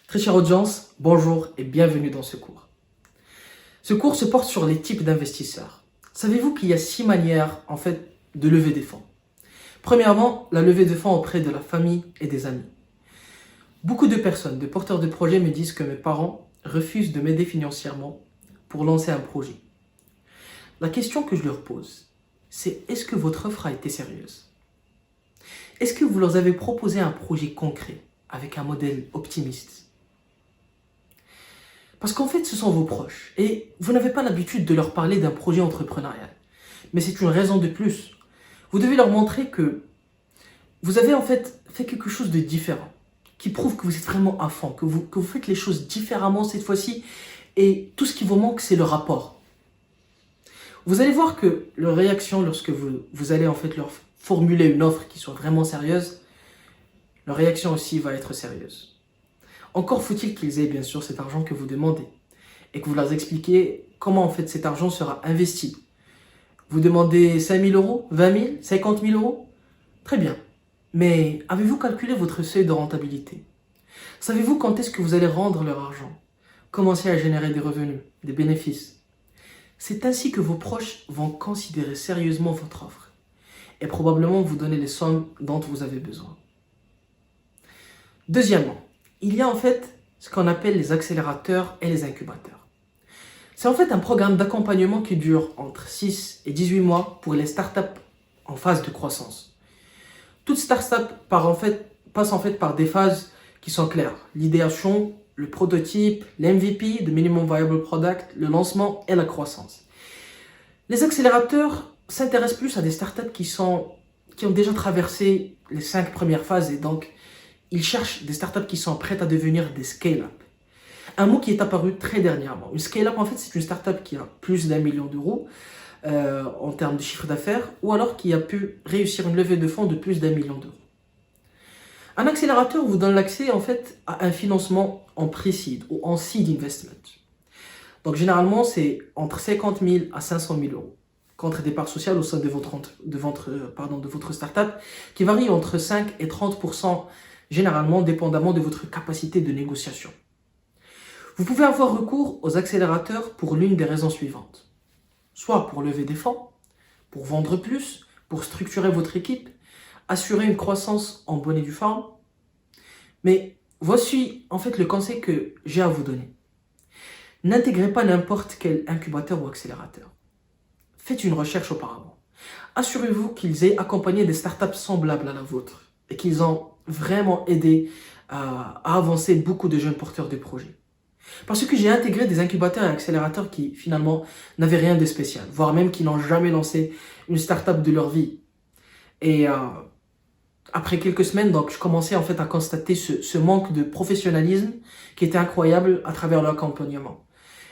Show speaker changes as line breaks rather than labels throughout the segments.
Très chère audience, bonjour et bienvenue dans ce cours. Ce cours se porte sur les types d'investisseurs. Savez-vous qu'il y a 6 manières de lever des fonds? Premièrement, la levée de fonds auprès de la famille et des amis. Beaucoup de personnes, de porteurs de projets me disent que mes parents refusent de m'aider financièrement pour lancer un projet. La question que je leur pose, c'est est-ce que votre offre a été sérieuse? Est-ce que vous leur avez proposé un projet concret avec un modèle optimiste? Parce qu'en fait, ce sont vos proches et vous n'avez pas l'habitude de leur parler d'un projet entrepreneurial. Mais c'est une raison de plus. Vous devez leur montrer que vous avez fait quelque chose de différent, qui prouve que vous êtes vraiment à fond, que vous faites les choses différemment cette fois-ci et tout ce qui vous manque, c'est le rapport. Vous allez voir que leur réaction lorsque vous allez leur formuler une offre qui soit vraiment sérieuse, leur réaction aussi va être sérieuse. Encore faut-il qu'ils aient bien sûr cet argent que vous demandez et que vous leur expliquez comment cet argent sera investi. Vous demandez 5 000 euros, 20 000, 50 000 euros? Très bien. Mais avez-vous calculé votre seuil de rentabilité? Savez-vous quand est-ce que vous allez rendre leur argent? Commencer à générer des revenus, des bénéfices. C'est ainsi que vos proches vont considérer sérieusement votre offre et probablement vous donner les sommes dont vous avez besoin. Deuxièmement, il y a ce qu'on appelle les accélérateurs et les incubateurs. C'est un programme d'accompagnement qui dure entre 6 et 18 mois pour les startups en phase de croissance. Toute startup passe par des phases qui sont claires. L'idéation, le prototype, l'MVP, le minimum viable product, le lancement et la croissance. Les accélérateurs s'intéressent plus à des startups qui ont déjà traversé les 5 premières phases et donc ils cherchent des startups qui sont prêtes à devenir des scale-up. Un mot qui est apparu très dernièrement. Une scale-up, c'est une startup qui a plus d'1 million d'euros en termes de chiffre d'affaires ou alors qui a pu réussir une levée de fonds de plus d'1 million d'euros. Un accélérateur vous donne l'accès à un financement en pre-seed ou en seed investment. Donc généralement, c'est entre 50 000 à 500 000 euros contre des parts sociales au sein de votre startup qui varie entre 5 et 30%, généralement dépendamment de votre capacité de négociation. Vous pouvez avoir recours aux accélérateurs pour l'une des raisons suivantes. Soit pour lever des fonds, pour vendre plus, pour structurer votre équipe, assurer une croissance en bonne et due forme. Mais voici le conseil que j'ai à vous donner. N'intégrez pas n'importe quel incubateur ou accélérateur. Faites une recherche auparavant. Assurez-vous qu'ils aient accompagné des startups semblables à la vôtre et qu'ils ont vraiment aidé à avancer beaucoup de jeunes porteurs de projets. Parce que j'ai intégré des incubateurs et accélérateurs qui finalement n'avaient rien de spécial, voire même qui n'ont jamais lancé une startup de leur vie. Et après quelques semaines, je commençais à constater ce manque de professionnalisme qui était incroyable à travers leur accompagnement.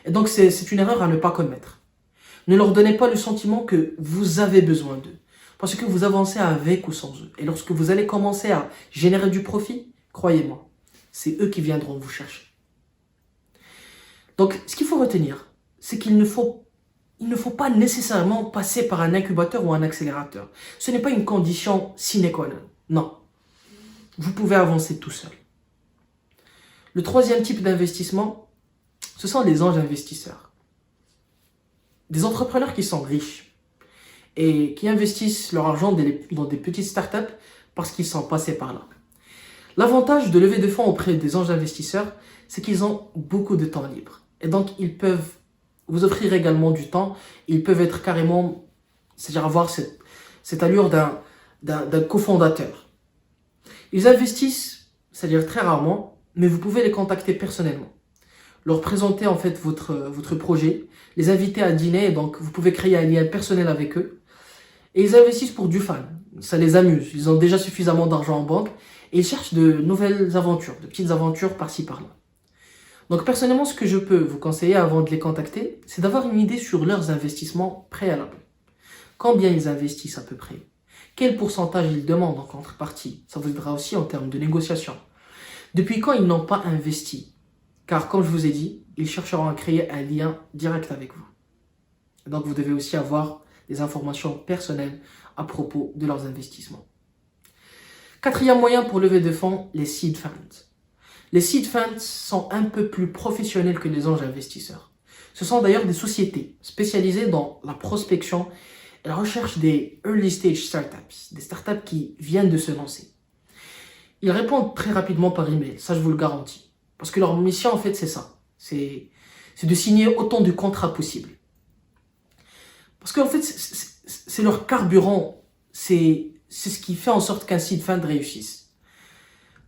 Et donc c'est une erreur à ne pas commettre. Ne leur donnez pas le sentiment que vous avez besoin d'eux. Parce que vous avancez avec ou sans eux. Et lorsque vous allez commencer à générer du profit, croyez-moi, c'est eux qui viendront vous chercher. Donc, ce qu'il faut retenir, c'est qu'il ne faut pas nécessairement passer par un incubateur ou un accélérateur. Ce n'est pas une condition sine qua non. Non. Vous pouvez avancer tout seul. Le troisième type d'investissement, ce sont les anges investisseurs. Des entrepreneurs qui sont riches et qui investissent leur argent dans des petites startups parce qu'ils sont passés par là. L'avantage de lever de fonds auprès des anges investisseurs, c'est qu'ils ont beaucoup de temps libre. Et donc, ils peuvent vous offrir également du temps. Ils peuvent être carrément, c'est-à-dire avoir cette allure d'un cofondateur. Ils investissent, c'est-à-dire très rarement, mais vous pouvez les contacter personnellement. Leur présenter votre projet, les inviter à dîner, et donc vous pouvez créer un lien personnel avec eux. Et ils investissent pour du fun, ça les amuse. Ils ont déjà suffisamment d'argent en banque et ils cherchent de nouvelles aventures, de petites aventures par-ci par-là. Donc personnellement, ce que je peux vous conseiller avant de les contacter, c'est d'avoir une idée sur leurs investissements préalables. Combien ils investissent à peu près? Quel pourcentage ils demandent en contrepartie? Ça vous aidera aussi en termes de négociation. Depuis quand ils n'ont pas investi? Car comme je vous ai dit, ils chercheront à créer un lien direct avec vous. Donc vous devez aussi avoir des informations personnelles à propos de leurs investissements. Quatrième moyen pour lever de fonds, les seed funds. Les seed funds sont un peu plus professionnels que les anges investisseurs. Ce sont d'ailleurs des sociétés spécialisées dans la prospection et la recherche des early stage startups, des startups qui viennent de se lancer. Ils répondent très rapidement par email, ça je vous le garantis. Parce que leur mission en fait c'est ça, c'est de signer autant de contrats possibles. Parce qu'en fait c'est leur carburant, c'est ce qui fait en sorte qu'un seed fund réussisse.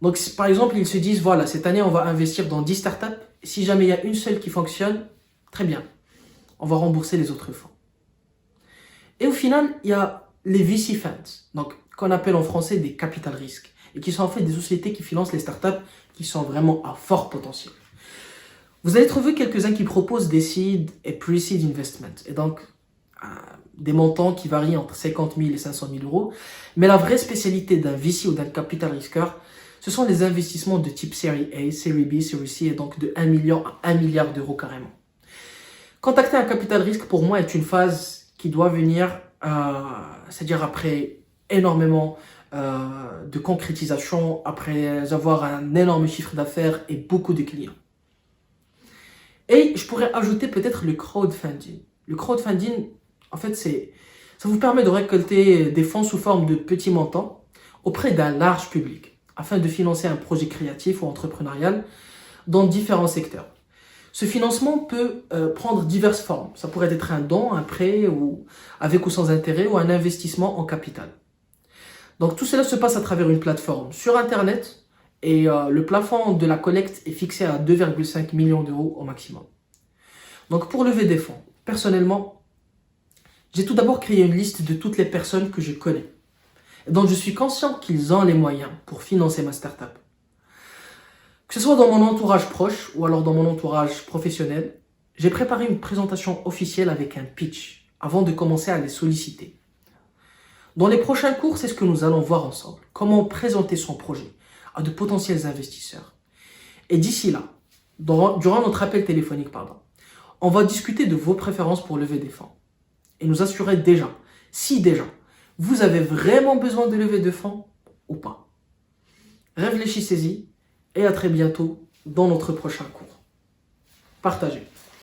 Donc par exemple ils se disent voilà cette année on va investir dans 10 startups, si jamais il y a une seule qui fonctionne, très bien, on va rembourser les autres fonds. Et au final il y a les VC funds, donc qu'on appelle en français des capital risques, et qui sont en fait des sociétés qui financent les startups qui sont vraiment à fort potentiel. Vous allez trouver quelques-uns qui proposent des seed et pre-seed investment, et donc des montants qui varient entre 50 000 et 500 000 euros. Mais la vraie spécialité d'un VC ou d'un capital risqueur, ce sont les investissements de type Série A, Série B, Série C, et donc de 1 million à 1 milliard d'euros carrément. Contacter un capital risque, pour moi, est une phase qui doit venir, c'est-à-dire après énormément de concrétisation, après avoir un énorme chiffre d'affaires et beaucoup de clients. Et je pourrais ajouter peut-être le crowdfunding. Le crowdfunding, en fait, ça vous permet de récolter des fonds sous forme de petits montants auprès d'un large public afin de financer un projet créatif ou entrepreneurial dans différents secteurs. Ce financement peut prendre diverses formes. Ça pourrait être un don, un prêt, ou avec ou sans intérêt, ou un investissement en capital. Donc tout cela se passe à travers une plateforme sur Internet et le plafond de la collecte est fixé à 2,5 millions d'euros au maximum. Donc pour lever des fonds, personnellement, j'ai tout d'abord créé une liste de toutes les personnes que je connais, dont je suis conscient qu'ils ont les moyens pour financer ma startup. Que ce soit dans mon entourage proche ou alors dans mon entourage professionnel, j'ai préparé une présentation officielle avec un pitch avant de commencer à les solliciter. Dans les prochains cours, c'est ce que nous allons voir ensemble. Comment présenter son projet à de potentiels investisseurs. Et d'ici là, durant notre appel téléphonique, on va discuter de vos préférences pour lever des fonds. Et nous assurer déjà, si déjà, vous avez vraiment besoin de lever de fonds ou pas. Réfléchissez-y et à très bientôt dans notre prochain cours. Partagez.